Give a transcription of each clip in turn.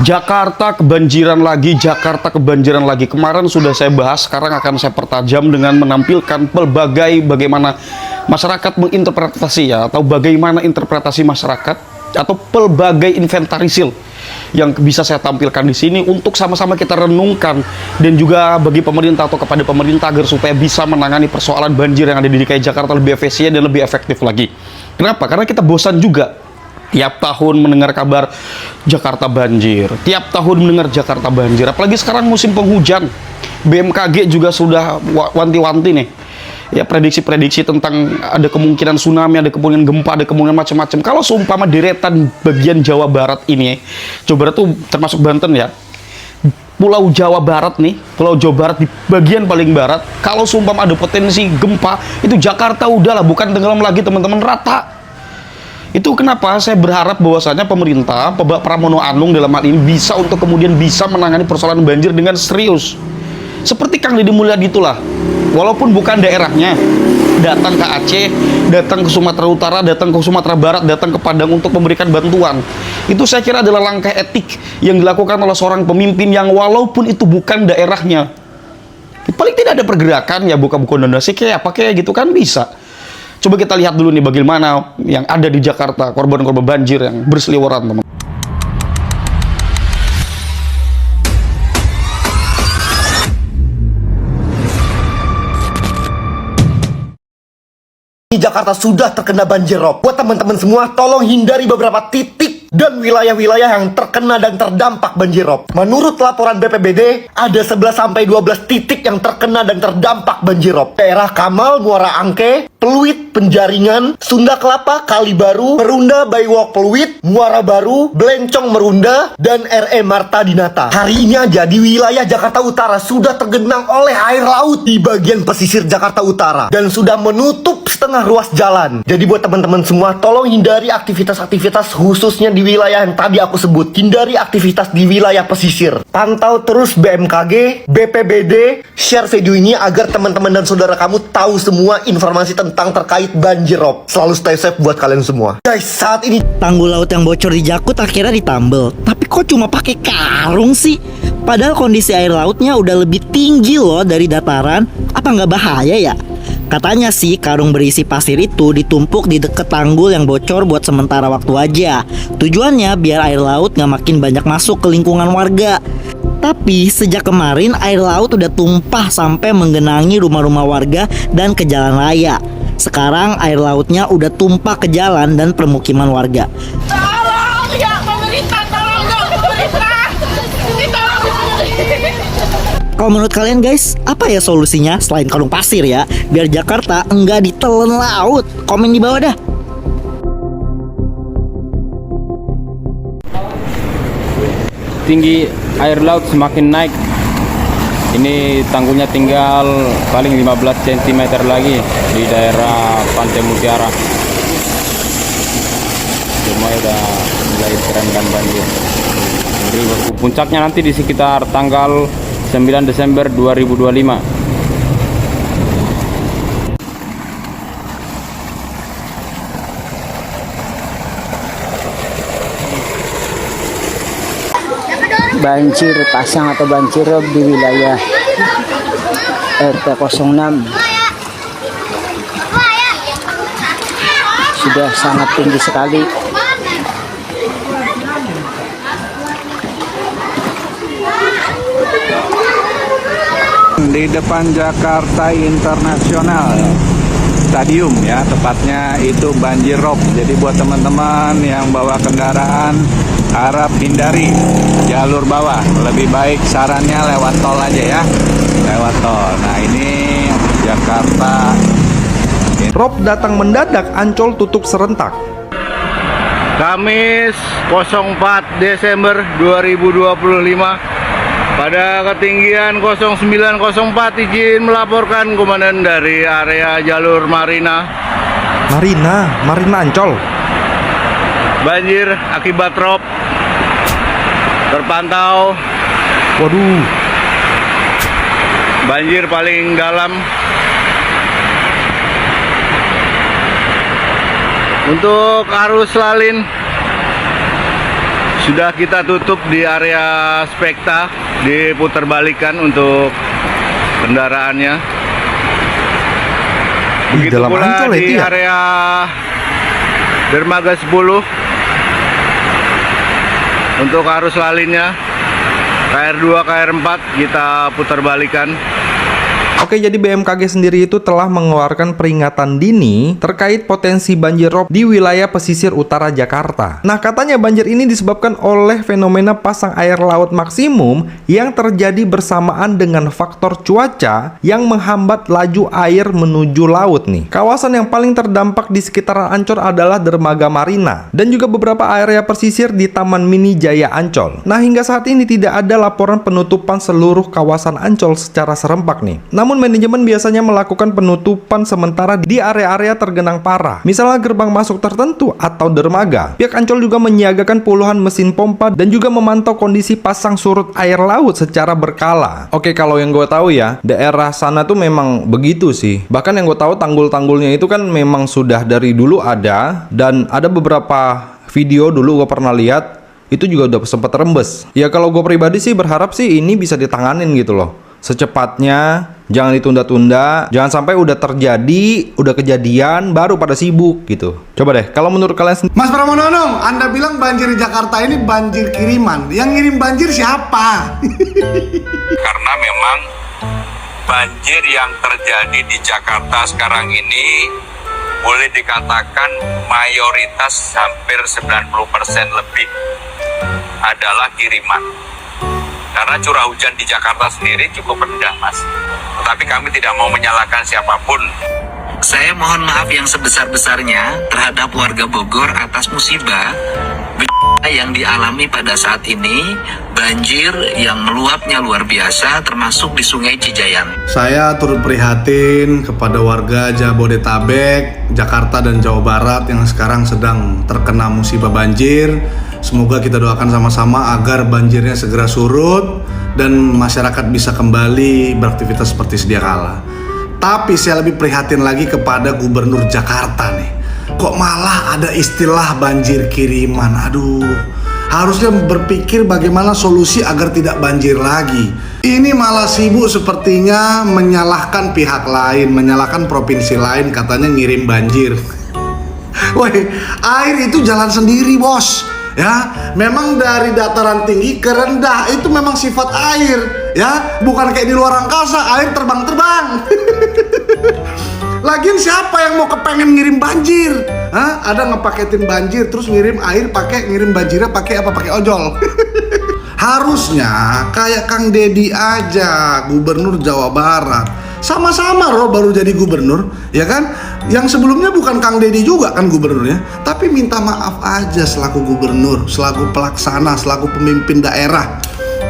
Jakarta kebanjiran lagi, Jakarta kebanjiran lagi. Kemarin sudah saya bahas, sekarang akan saya pertajam dengan menampilkan pelbagai bagaimana masyarakat menginterpretasi ya, atau bagaimana interpretasi masyarakat atau pelbagai inventarisir yang bisa saya tampilkan di sini untuk sama-sama kita renungkan, dan juga bagi pemerintah atau kepada pemerintah agar supaya bisa menangani persoalan banjir yang ada di DKI Jakarta lebih efisien dan lebih efektif lagi. Kenapa? Karena kita bosan juga tiap tahun mendengar kabar Jakarta banjir, tiap tahun mendengar Jakarta banjir, apalagi sekarang musim penghujan. BMKG juga sudah wanti-wanti nih ya, prediksi-prediksi tentang ada kemungkinan tsunami, ada kemungkinan gempa, ada kemungkinan macam-macam. Kalau seumpama deretan bagian Jawa Barat ini, Jawa Barat tuh termasuk Banten ya, Pulau Jawa Barat nih, Pulau Jawa Barat di bagian paling barat, kalau seumpama ada potensi gempa, itu Jakarta udahlah bukan tenggelam lagi teman-teman, rata. Itu kenapa saya berharap bahwasanya pemerintah, Pak Pramono Anung dalam hal ini bisa untuk kemudian bisa menangani persoalan banjir dengan serius. Seperti Kang Deddy Mulyadi itulah, walaupun bukan daerahnya, datang ke Aceh, datang ke Sumatera Utara, datang ke Sumatera Barat, datang ke Padang untuk memberikan bantuan. Itu saya kira adalah langkah etik yang dilakukan oleh seorang pemimpin yang walaupun itu bukan daerahnya, paling tidak ada pergerakan ya, buka-buka donasi kayak apa kayak gitu kan bisa. Coba kita lihat dulu nih bagaimana yang ada di Jakarta, korban-korban banjir yang berseliweran, teman. Jakarta sudah terkena banjir rob. Buat teman-teman semua, tolong hindari beberapa titik dan wilayah-wilayah yang terkena dan terdampak banjir rob. Menurut laporan BPBD, ada 11-12 titik yang terkena dan terdampak banjir rob. Daerah Kamal, Muara Angke, Pluit, Penjaringan, Sunda Kelapa, Kalibaru, Merunda, Baywalk Pluit, Muara Baru, Blencong Merunda, dan RE Marta Dinata. Hari ini aja di wilayah Jakarta Utara sudah tergenang oleh air laut di bagian pesisir Jakarta Utara dan sudah menutup setengah ruas jalan. Jadi buat teman-teman semua, tolong hindari aktivitas-aktivitas khususnya di wilayah yang tadi aku sebut. Hindari aktivitas di wilayah pesisir. Pantau terus BMKG, BPBD, share video ini agar teman-teman dan saudara kamu tahu semua informasi tentang terkait banjir rob. Selalu stay safe buat kalian semua. Guys, saat ini Tanggul laut yang bocor di Jakut akhirnya ditambel. Tapi kok cuma pakai karung sih? Padahal kondisi air lautnya udah lebih tinggi loh dari dataran. Apa nggak bahaya ya? Katanya sih karung berisi pasir itu ditumpuk di deket tanggul yang bocor buat sementara waktu aja. Tujuannya biar air laut nggak makin banyak masuk ke lingkungan warga. Tapi sejak kemarin air laut udah tumpah sampai menggenangi rumah-rumah warga dan ke jalan raya. Sekarang air lautnya udah tumpah ke jalan dan permukiman warga. Tolong ya pemerintah, tolong dong pemerintah. Kalau menurut kalian guys, apa ya solusinya selain karung pasir ya, biar Jakarta enggak ditelan laut? Komen di bawah dah. Tinggi air laut semakin naik. Ini tanggulnya tinggal paling 15 cm lagi di daerah Pantai Mutiara. Semuanya udah mulai terendam banjir. Jadi puncaknya nanti di sekitar tanggal 9 Desember 2025. Banjir pasang atau banjir rob di wilayah RT 06 sudah sangat tinggi sekali. Di depan Jakarta International Stadium ya, tepatnya itu banjir rob. Jadi buat teman-teman yang bawa kendaraan harap hindari jalur bawah. Lebih baik sarannya lewat tol aja ya, lewat tol. Nah ini Jakarta. Rob datang mendadak, Ancol tutup serentak. Kamis 04 Desember 2025 pada ketinggian 0904 izin melaporkan komandan dari area jalur Marina Ancol. Banjir akibat rob terpantau. Waduh. Banjir paling dalam. Untuk arus lalin Sudah kita tutup di area Spekta, diputerbalikan untuk kendaraannya. Begitu dalam pula Ancol di itu ya? area Dermaga 10 untuk arus lalinnya KR2, KR4 kita puterbalikan. Oke, jadi BMKG sendiri itu telah mengeluarkan peringatan dini terkait potensi banjir rob di wilayah pesisir utara Jakarta. Nah, katanya banjir ini disebabkan oleh fenomena pasang air laut maksimum yang terjadi bersamaan dengan faktor cuaca yang menghambat laju air menuju laut nih. Kawasan yang paling terdampak di sekitaran Ancol adalah Dermaga Marina dan juga beberapa area pesisir di Taman Mini Jaya Ancol. Nah, hingga saat ini tidak ada laporan penutupan seluruh kawasan Ancol secara serempak nih. Namun manajemen biasanya melakukan penutupan sementara di area-area tergenang parah, misalnya gerbang masuk tertentu atau dermaga. Pihak Ancol juga menyiagakan puluhan mesin pompa dan juga memantau kondisi pasang surut air laut secara berkala. Oke, kalau yang gue tahu ya, daerah sana tuh memang begitu sih. Bahkan yang gue tahu tanggul-tanggulnya itu kan memang sudah dari dulu ada, dan ada beberapa video dulu gue pernah lihat itu juga udah sempat rembes. Ya kalau gue pribadi sih berharap sih ini bisa ditanganin gitu loh secepatnya, jangan ditunda-tunda, jangan sampai udah terjadi, udah kejadian, baru pada sibuk gitu. Coba deh, kalau menurut kalian Mas Pramono, Anda bilang banjir di Jakarta ini banjir kiriman. Yang ngirim banjir siapa? Karena memang banjir yang terjadi di Jakarta sekarang ini boleh dikatakan mayoritas hampir 90% lebih adalah kiriman. Karena curah hujan di Jakarta sendiri cukup rendah, Mas. Tetapi kami tidak mau menyalahkan siapapun. Saya mohon maaf yang sebesar-besarnya terhadap warga Bogor atas musibah yang dialami pada saat ini, banjir yang meluapnya luar biasa termasuk di Sungai Cijayan. Saya turut prihatin kepada warga Jabodetabek, Jakarta dan Jawa Barat yang sekarang sedang terkena musibah banjir. Semoga kita doakan sama-sama agar banjirnya segera surut dan masyarakat bisa kembali beraktivitas seperti sedia kala. Tapi saya lebih prihatin lagi kepada Gubernur Jakarta nih. Kok malah ada istilah banjir kiriman? Aduh, harusnya berpikir bagaimana solusi agar tidak banjir lagi. Ini malah sibuk sepertinya menyalahkan pihak lain, menyalahkan provinsi lain, katanya ngirim banjir. Woi, air itu jalan sendiri, bos. Ya, memang dari dataran tinggi ke rendah itu memang sifat air, ya, bukan kayak di luar angkasa air terbang-terbang. Lagian siapa yang mau kepengen ngirim banjir? Hah? Ada ngepaketin banjir terus ngirim air pakai ngirim banjirnya pakai apa? Pakai ojol. Harusnya kayak Kang Deddy aja, Gubernur Jawa Barat. Sama-sama loh baru jadi gubernur, ya kan? Yang sebelumnya bukan Kang Deddy juga kan gubernurnya, tapi minta maaf aja selaku gubernur, selaku pelaksana, selaku pemimpin daerah.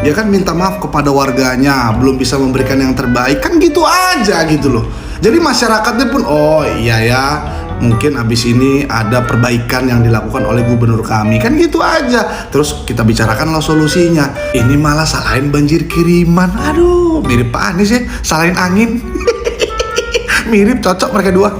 Ya kan, minta maaf kepada warganya, belum bisa memberikan yang terbaik, kan gitu aja gitu loh. Jadi masyarakatnya pun, oh iya ya, mungkin abis ini ada perbaikan yang dilakukan oleh gubernur kami, kan gitu aja. Terus kita bicarakan lah solusinya. Ini malah salahin banjir kiriman. Aduh, mirip Pak Anies ya, salahin angin. Mirip, cocok mereka dua.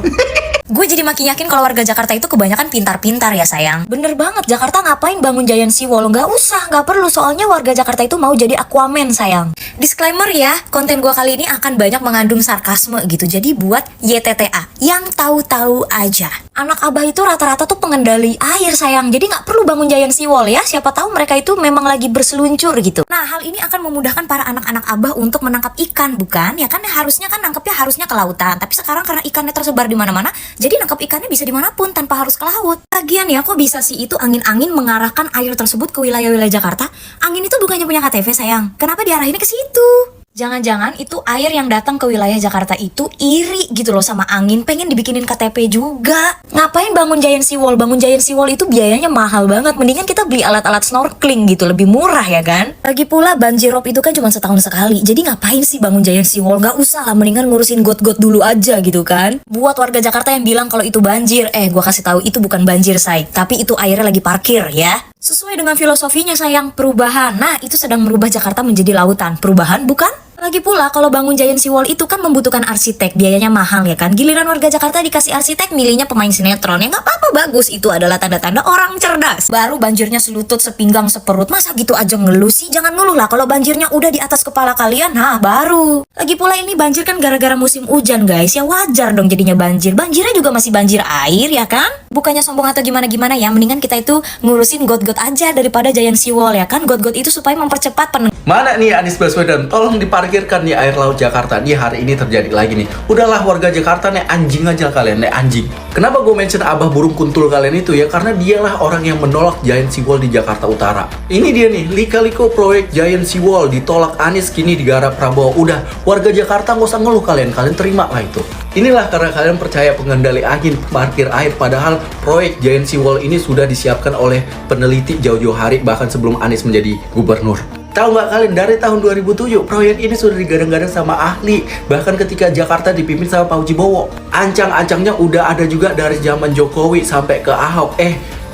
Gue jadi makin yakin kalau warga Jakarta itu kebanyakan pintar-pintar ya sayang. Bener banget, Jakarta ngapain bangun Giant Seawall? Nggak usah, nggak perlu. Soalnya warga Jakarta itu mau jadi Aquaman sayang. Disclaimer ya, konten gue kali ini akan banyak mengandung sarkasme gitu. Jadi buat YTTA, yang tahu-tahu aja. Anak abah itu rata-rata tuh pengendali air sayang. Jadi nggak perlu bangun Giant Seawall ya. Siapa tahu mereka itu memang lagi berseluncur gitu. Nah, hal ini akan memudahkan para anak-anak abah untuk menangkap ikan, bukan? Ya kan harusnya kan nangkepnya harusnya ke lautan. Tapi sekarang karena ikannya tersebar di mana-mana, jadi nangkap ikannya bisa dimanapun tanpa harus ke laut. Lagian ya, kok bisa sih itu angin-angin mengarahkan air tersebut ke wilayah-wilayah Jakarta? Angin itu bukannya punya KTP sayang. Kenapa diarahinnya ke situ? Jangan-jangan itu air yang datang ke wilayah Jakarta itu iri gitu loh sama angin, pengen dibikinin KTP juga. Ngapain bangun Giant Seawall? Bangun Giant Seawall itu biayanya mahal banget. Mendingan kita beli alat-alat snorkeling gitu, lebih murah ya kan? Lagi pula banjir rob itu kan cuma setahun sekali. Jadi ngapain sih bangun Giant Seawall? Gak usah lah, mendingan ngurusin got-got dulu aja gitu kan? Buat warga Jakarta yang bilang kalau itu banjir, gua kasih tahu itu bukan banjir say, tapi itu airnya lagi parkir ya. Sesuai dengan filosofinya sayang, perubahan. Nah, itu sedang merubah Jakarta menjadi lautan. Perubahan bukan? Lagi pula kalau bangun Giant Sea Wall itu kan membutuhkan arsitek, biayanya mahal ya kan. Giliran warga Jakarta dikasih arsitek, milihnya pemain sinetron. Ya nggak apa-apa, bagus, itu adalah tanda-tanda orang cerdas. Baru banjirnya selutut, sepinggang, seperut, masa gitu aja ngeluh sih? Jangan ngeluh lah kalau banjirnya udah di atas kepala kalian, nah baru. Lagi pula ini banjir kan gara-gara musim hujan guys, ya wajar dong jadinya banjir. Banjirnya juga masih banjir air ya kan? Bukannya sombong atau gimana-gimana ya, mendingan kita itu ngurusin got-got aja daripada Giant Sea Wall ya kan. Got-got itu supaya mempercepat Mana nih Anies Baswedan, tolong diparkirkan di air laut Jakarta. Nih hari ini terjadi lagi nih. Udahlah warga Jakarta, nih anjing aja kalian, nih anjing. Kenapa gue mention abah burung kuntul kalian itu ya? Karena dialah orang yang menolak Giant Sea Wall di Jakarta Utara. Ini dia nih, lika-liku proyek Giant Sea Wall ditolak Anies, kini digarap Prabowo. Udah, warga Jakarta nggak usah ngeluh kalian terima lah itu. Inilah karena kalian percaya pengendali angin, parkir air, padahal proyek Giant Sea Wall ini sudah disiapkan oleh peneliti jauh-jauh hari bahkan sebelum Anies menjadi gubernur. Tahu nggak kalian, dari tahun 2007 proyek ini sudah digadang-gadang sama ahli, bahkan ketika Jakarta dipimpin sama Pak Ujibowo. Ancang-ancangnya udah ada juga dari zaman Jokowi sampai ke Ahok,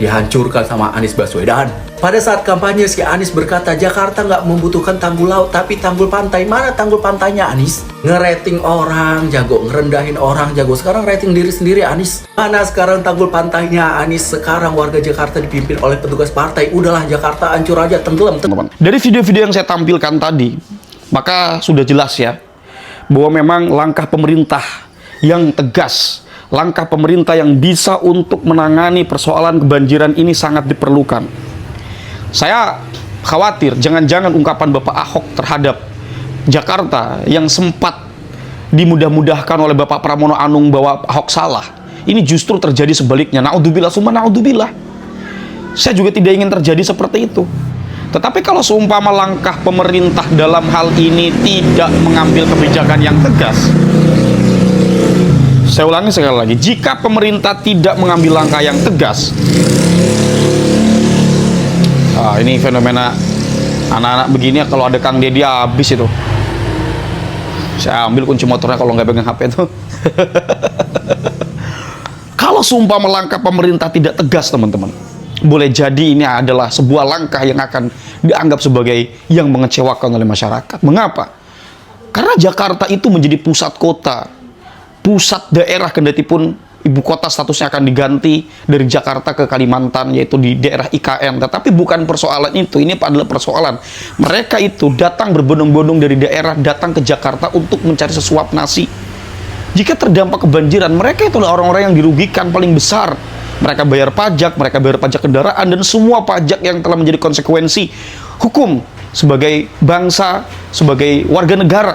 dihancurkan sama Anies Baswedan. Pada saat kampanye si Anies berkata Jakarta nggak membutuhkan tanggul laut tapi tanggul pantai. Mana tanggul pantainya Anies? Ngerating orang jago, ngerendahin orang jago. Sekarang rating diri sendiri Anies. Mana sekarang tanggul pantainya Anies? Sekarang warga Jakarta dipimpin oleh petugas partai. Udahlah Jakarta hancur aja, tenggelam. Dari video-video yang saya tampilkan tadi, maka sudah jelas ya bahwa memang langkah pemerintah yang tegas, langkah pemerintah yang bisa untuk menangani persoalan kebanjiran ini sangat diperlukan. Saya khawatir jangan-jangan ungkapan Bapak Ahok terhadap Jakarta yang sempat dimudah-mudahkan oleh Bapak Pramono Anung bahwa Ahok salah, ini justru terjadi sebaliknya. Naudzubillah summa naudzubillah. Saya juga tidak ingin terjadi seperti itu. Tetapi kalau seumpama langkah pemerintah dalam hal ini tidak mengambil kebijakan yang tegas, saya ulangi sekali lagi, jika pemerintah tidak mengambil langkah yang tegas, ini fenomena anak-anak begini kalau ada Kang Deddy habis itu. Saya ambil kunci motornya kalau nggak pegang HP itu. Kalau seumpama langkah pemerintah tidak tegas teman-teman, boleh jadi ini adalah sebuah langkah yang akan dianggap sebagai yang mengecewakan oleh masyarakat. Mengapa? Karena Jakarta itu menjadi pusat kota, pusat daerah, kendatipun ibu kota statusnya akan diganti dari Jakarta ke Kalimantan, yaitu di daerah IKN. Tetapi bukan persoalan itu, ini adalah persoalan mereka itu datang berbondong-bondong dari daerah, datang ke Jakarta untuk mencari sesuap nasi. Jika terdampak kebanjiran, mereka itu adalah orang-orang yang dirugikan paling besar. Mereka bayar pajak kendaraan, dan semua pajak yang telah menjadi konsekuensi hukum sebagai bangsa, sebagai warga negara.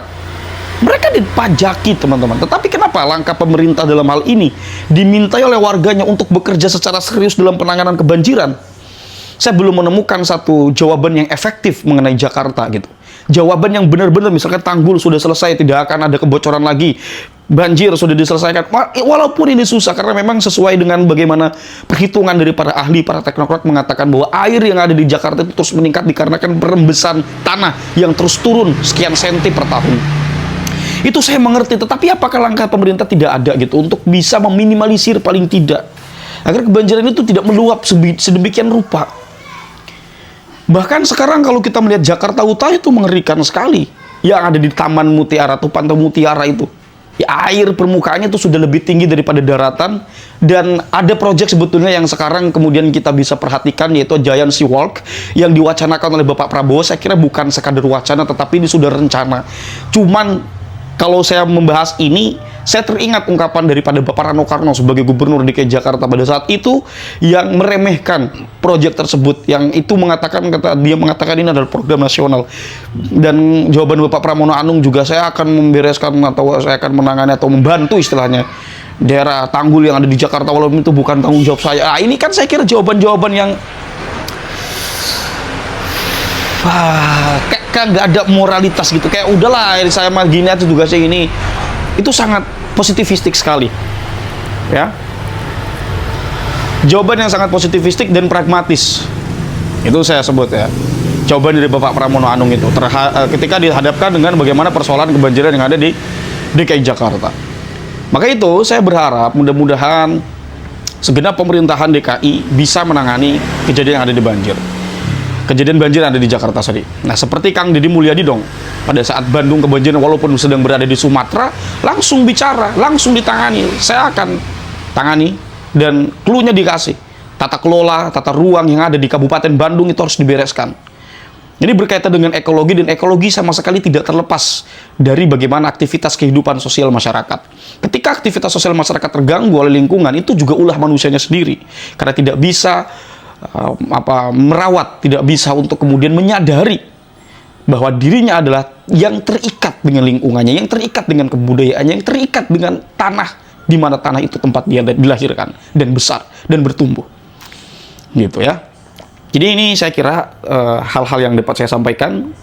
Mereka dipajaki teman-teman. Tetapi kenapa langkah pemerintah dalam hal ini dimintai oleh warganya untuk bekerja secara serius dalam penanganan kebanjiran? Saya belum menemukan satu jawaban yang efektif mengenai Jakarta gitu. Jawaban yang benar-benar, misalkan tanggul sudah selesai, tidak akan ada kebocoran lagi, banjir sudah diselesaikan. Walaupun ini susah karena memang sesuai dengan bagaimana perhitungan dari para ahli, para teknokrat mengatakan bahwa air yang ada di Jakarta itu terus meningkat dikarenakan perembesan tanah yang terus turun sekian senti per tahun. Itu saya mengerti, tetapi apakah langkah pemerintah tidak ada gitu untuk bisa meminimalisir paling tidak agar kebanjiran itu tidak meluap sedemikian rupa. Bahkan sekarang kalau kita melihat Jakarta Utara itu mengerikan sekali. Yang ada di Taman Mutiara atau Pantai Mutiara itu, ya, air permukaannya itu sudah lebih tinggi daripada daratan. Dan ada proyek sebetulnya yang sekarang kemudian kita bisa perhatikan, yaitu Giant Sea Wall yang diwacanakan oleh Bapak Prabowo. Saya kira bukan sekadar wacana, tetapi ini sudah rencana. Cuman kalau saya membahas ini, saya teringat ungkapan daripada Bapak Rano Karno sebagai Gubernur DKI Jakarta pada saat itu yang meremehkan proyek tersebut, yang itu dia mengatakan ini adalah program nasional. Dan jawaban Bapak Pramono Anung juga, saya akan membereskan atau saya akan menangani atau membantu istilahnya daerah tanggul yang ada di Jakarta walaupun itu bukan tanggung jawab saya. Nah, ini kan saya kira jawaban-jawaban yang kayak nggak ada moralitas gitu, kayak udahlah saya mah gini aja juga saya ini. Itu sangat positivistik sekali ya, jawaban yang sangat positivistik dan pragmatis itu saya sebut ya, jawaban dari Bapak Pramono Anung itu ketika dihadapkan dengan bagaimana persoalan kebanjiran yang ada di DKI Jakarta. Maka itu saya berharap mudah-mudahan segenap pemerintahan DKI bisa menangani kejadian yang ada di banjir. Kejadian banjir yang ada di Jakarta tadi. Nah, seperti Kang Deddy Mulyadi dong, pada saat Bandung kebanjiran walaupun sedang berada di Sumatera, langsung bicara, langsung ditangani. Saya akan tangani dan clue-nya dikasih. Tata kelola, tata ruang yang ada di Kabupaten Bandung itu harus dibereskan. Ini berkaitan dengan ekologi, dan ekologi sama sekali tidak terlepas dari bagaimana aktivitas kehidupan sosial masyarakat. Ketika aktivitas sosial masyarakat terganggu oleh lingkungan, itu juga ulah manusianya sendiri. Karena tidak bisa merawat, tidak bisa untuk kemudian menyadari bahwa dirinya adalah yang terikat dengan lingkungannya, yang terikat dengan kebudayaannya, yang terikat dengan tanah, di mana tanah itu tempat dia dilahirkan dan besar dan bertumbuh. Gitu ya. Jadi ini saya kira hal-hal yang dapat saya sampaikan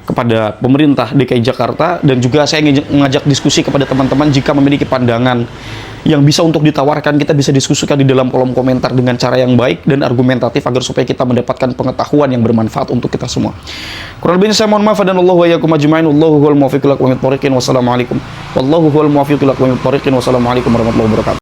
kepada pemerintah DKI Jakarta, dan juga saya mengajak diskusi kepada teman-teman jika memiliki pandangan yang bisa untuk ditawarkan, kita bisa diskusikan di dalam kolom komentar dengan cara yang baik dan argumentatif agar supaya kita mendapatkan pengetahuan yang bermanfaat untuk kita semua. Kurang lebihnya saya mohon maaf, dan Allahu wa iyyakum ajmain. Wallahu huwal muwaffiq ila aqwamit thoriqin. Wassalamualaikum warahmatullahi wabarakatuh.